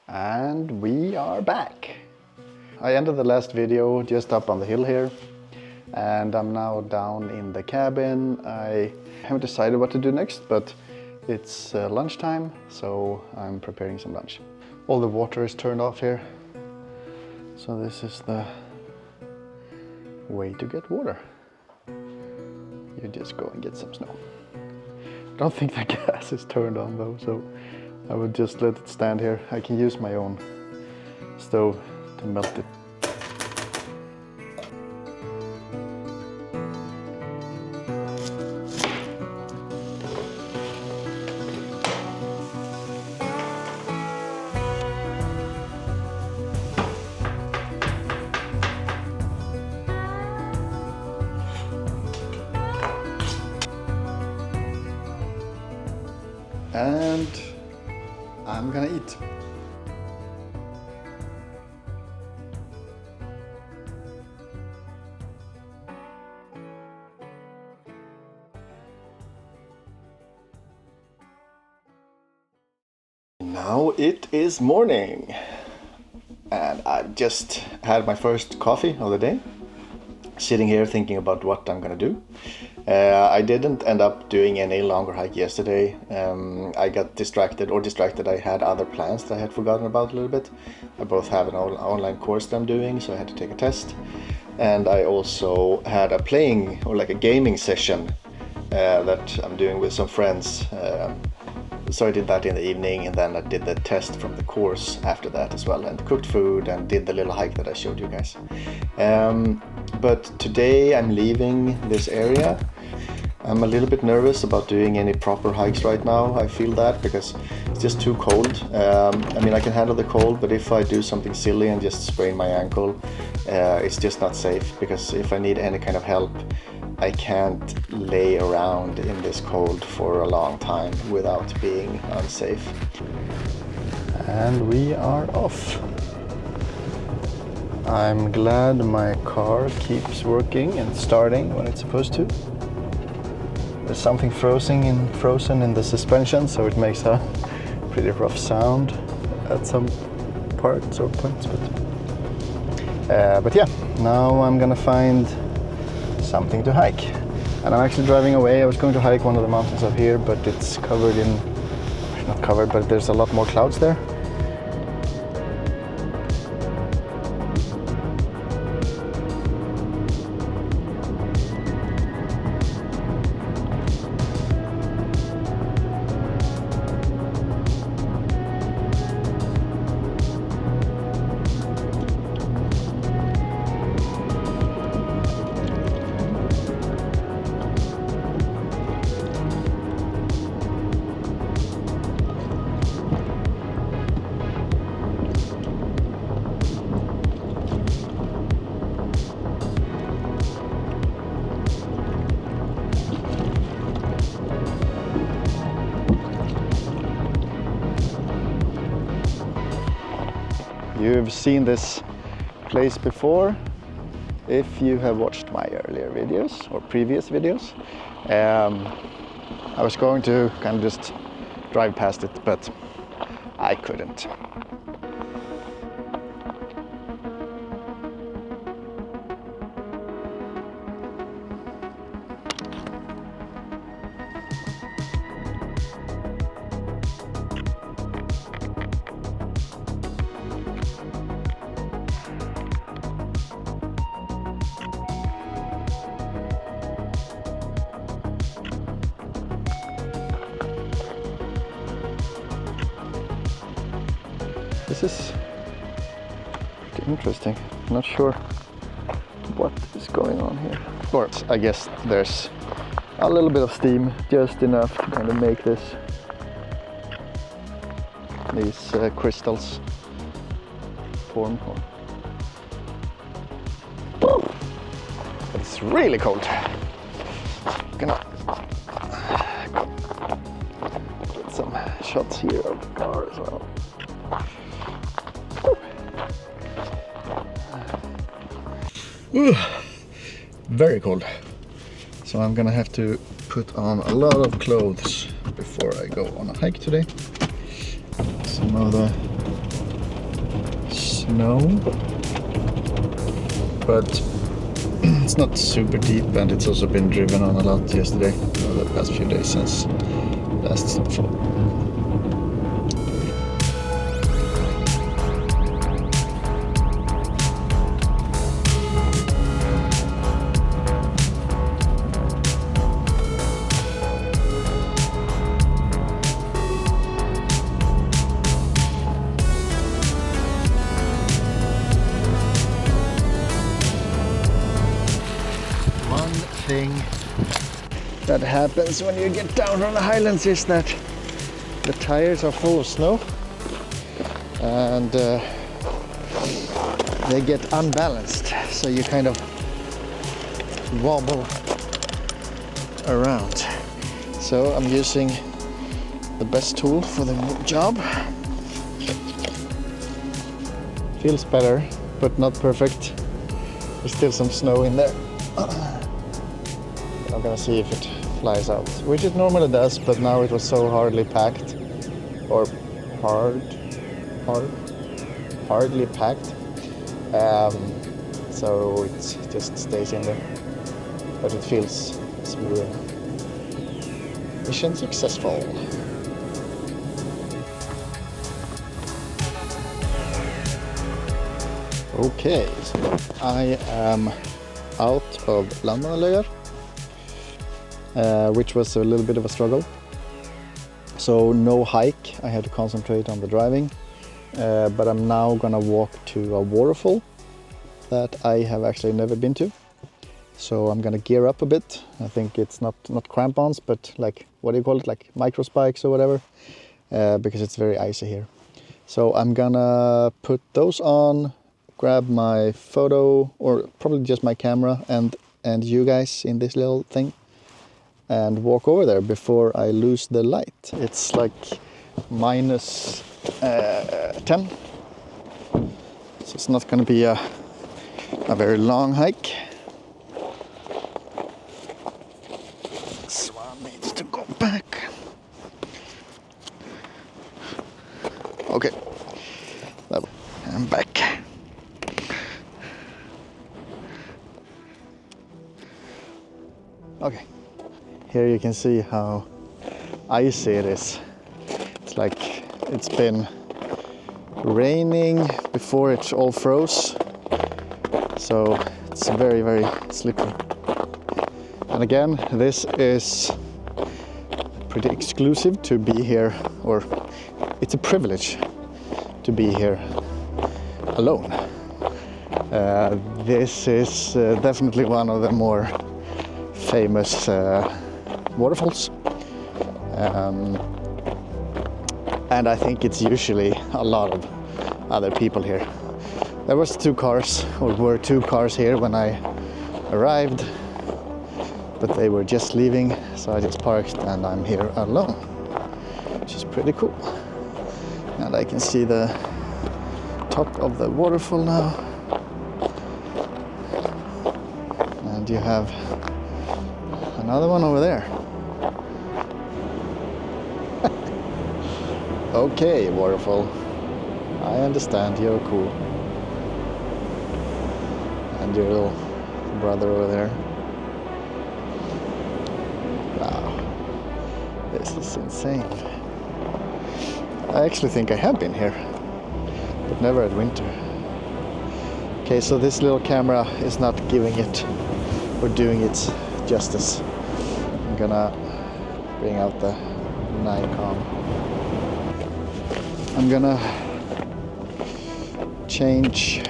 And we are back. I ended the last video just up on the hill here, and I'm now down in the cabin. I haven't decided what to do next, but it's lunchtime, so I'm preparing some lunch. All the water is turned off here, so this is the way to get water. You just go and get some snow. I don't think the gas is turned on though, so I would just let it stand here. I can use my own stove to melt it. And I'm gonna eat. Now it is morning, and I've just had my first coffee of the day. Sitting here thinking about what I'm gonna do. I didn't end up doing any longer hike yesterday. I got distracted. I had other plans that I had forgotten about a little bit. I both have an online course that I'm doing, so I had to take a test. And I also had a playing, or like a gaming session that I'm doing with some friends. So I did that in the evening, and then I did the test from the course after that as well, and cooked food and did the little hike that I showed you guys. But today I'm leaving this area. I'm a little bit nervous about doing any proper hikes right now. I feel that because it's just too cold. I mean, I can handle the cold, but if I do something silly and just sprain my ankle, it's just not safe, because if I need any kind of help, I can't lay around in this cold for a long time without being unsafe. And we are off. I'm glad my car keeps working and starting when it's supposed to. There's something frozen in the suspension, so it makes a pretty rough sound at some parts or points. But yeah, now I'm gonna find something to hike. And I'm actually driving away. I was going to hike one of the mountains up here, but it's covered in, not covered, but there's a lot more clouds there. You've seen this place before if you have watched my earlier videos or previous videos. I was going to kind of just drive past it, but I couldn't. This is pretty interesting. I'm not sure what is going on here. Or I guess there's a little bit of steam, just enough to kind of make these crystals form. But it's really cold. I'm gonna get some shots here of the car as well. Ooh, very cold. So I'm gonna have to put on a lot of clothes before I go on a hike today. Some of the snow, but it's not super deep, and it's also been driven on a lot yesterday, or the past few days since last snowfall. Thing that happens when you get down from the highlands is that the tires are full of snow and they get unbalanced, so you kind of wobble around. So I'm using the best tool for the job. Feels better, but not perfect. There's still some snow in there. I'm gonna see if it flies out, which it normally does, but now it was so hardly packed, or hardly packed, so it just stays in there. But it feels smooth. Mission successful. Okay, so I am out of Landmannalaugar. Which was a little bit of a struggle. So no hike, I had to concentrate on the driving, but I'm now gonna walk to a waterfall that I have actually never been to. So I'm gonna gear up a bit. I think it's not crampons, but like, what do you call it, like micro spikes or whatever, because it's very icy here. So I'm gonna put those on, grab my photo, or probably just my camera and you guys in this little thing, and walk over there before I lose the light. It's like minus 10, so it's not going to be a very long hike. This one needs to go back. Okay, I'm back. Okay. Here you can see how icy it is. It's like it's been raining before it all froze, so it's very, very slippery. And again, this is pretty exclusive to be here, or it's a privilege to be here alone. This is definitely one of the more famous waterfalls, and I think it's usually a lot of other people here. There were two cars here when I arrived, but they were just leaving, so I just parked and I'm here alone, which is pretty cool. And I can see the top of the waterfall now, and you have another one over there. Okay, waterfall. I understand, you're cool. And your little brother over there. Wow. This is insane. I actually think I have been here, but never at winter. Okay, so this little camera is not giving it or doing it justice. I'm gonna bring out the Nikon. I'm gonna change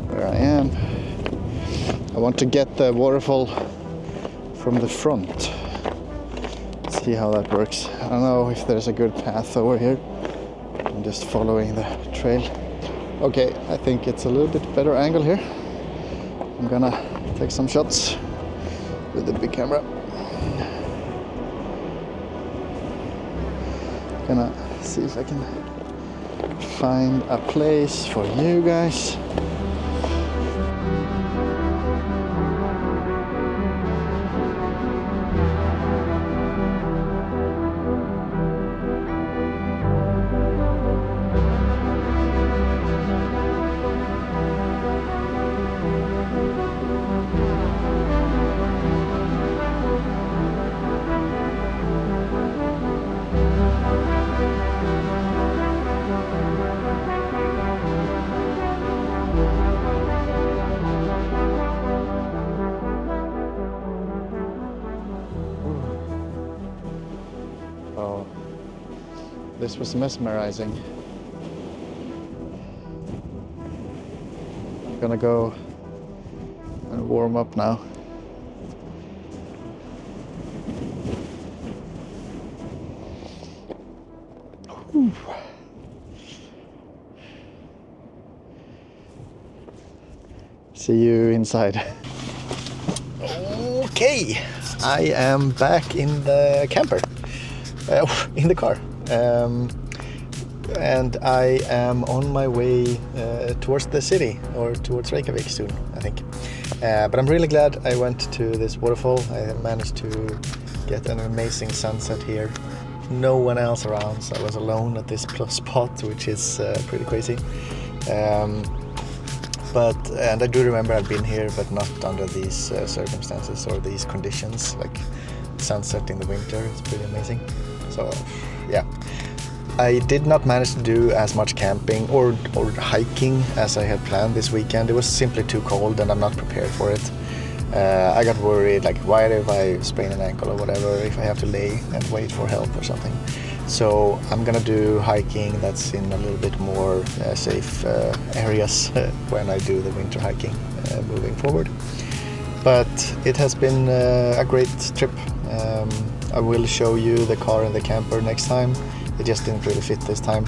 where I am. I want to get the waterfall from the front. See how that works. I don't know if there's a good path over here. I'm just following the trail. Okay, I think it's a little bit better angle here. I'm gonna take some shots with the big camera. Gonna see if I can find a place for you guys. This was mesmerizing. I'm gonna go and warm up now. Whew. See you inside. Okay, I am back in the camper, in the car, and I am on my way towards the city, or towards Reykjavik soon, I think. But I'm really glad I went to this waterfall. I managed to get an amazing sunset here. No one else around, so I was alone at this spot, which is pretty crazy. And I do remember I've been here, but not under these circumstances or these conditions, like sunset in the winter. It's pretty amazing. So yeah, I did not manage to do as much camping or hiking as I had planned this weekend. It was simply too cold and I'm not prepared for it. I got worried, like, what if I sprain an ankle or whatever, if I have to lay and wait for help or something. So I'm gonna do hiking that's in a little bit more safe areas when I do the winter hiking moving forward. But it has been a great trip. I will show you the car and the camper next time. It just didn't really fit this time.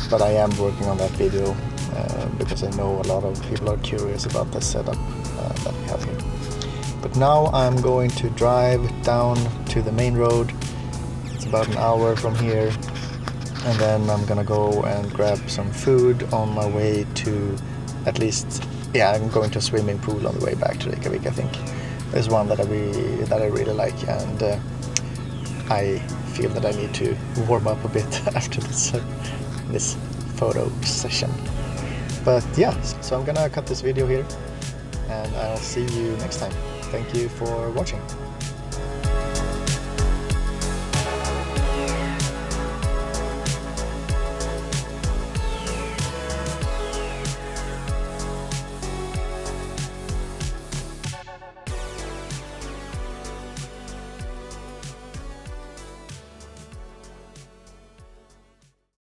But I am working on that video because I know a lot of people are curious about the setup that we have here. But now I'm going to drive down to the main road. It's about an hour from here, and then I'm gonna go and grab some food on my way to, at least, yeah, I'm going to a swimming pool on the way back to Reykjavik. I think there's one that I really like, and I feel that I need to warm up a bit after this photo session. But yeah, so I'm gonna cut this video here, and I'll see you next time. Thank you for watching.